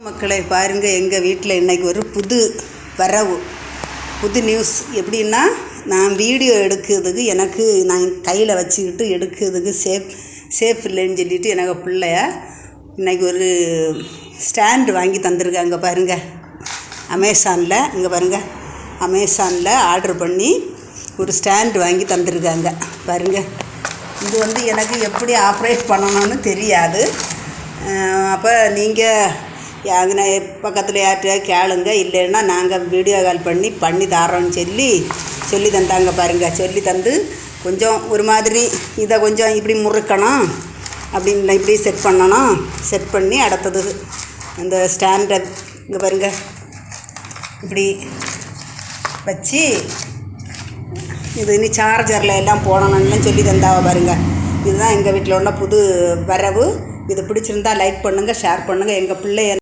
மக்களை பாருங்கள், எங்கள் வீட்டில் இன்றைக்கி ஒரு புது வரவு, புது நியூஸ். எப்படின்னா, நான் வீடியோ எடுக்கிறதுக்கு நான் கையில் வச்சுக்கிட்டு எடுக்கிறதுக்கு சேஃப் இல்லைன்னு சொல்லிவிட்டு எனக்கு பிள்ளைய இன்றைக்கி ஒரு ஸ்டாண்டு வாங்கி தந்திருக்காங்க பாருங்கள். அமேசானில் இங்கே பாருங்கள், அமேசானில் ஆர்டர் பண்ணி ஒரு ஸ்டாண்டு வாங்கி தந்திருக்காங்க பாருங்கள். இது எனக்கு எப்படி ஆப்ரேட் பண்ணணும்னு தெரியாது. அப்போ நீங்கள் பக்கத்தில் யார்கிட்டயா கேளுங்க, இல்லைன்னா நாங்கள் வீடியோ கால் பண்ணி தரோன்னு சொல்லி தந்தாங்க பாருங்கள். சொல்லி தந்து கொஞ்சம் ஒரு மாதிரி இதை கொஞ்சம் இப்படி முறுக்கணும், அப்படின்னு இப்படி செட் பண்ணணும். செட் பண்ணி அடுத்தது அந்த ஸ்டாண்டை இங்கே பாருங்கள் இப்படி வச்சு இது இனி சார்ஜரில் எல்லாம் போடணும்னு சொல்லி தந்தாவ பாருங்கள். இதுதான் எங்கள் வீட்டில் உள்ள புது வரவு. இது பிடிச்சிருந்தா லைக் பண்ணுங்கள், ஷேர் பண்ணுங்கள். எங்கள் பிள்ளை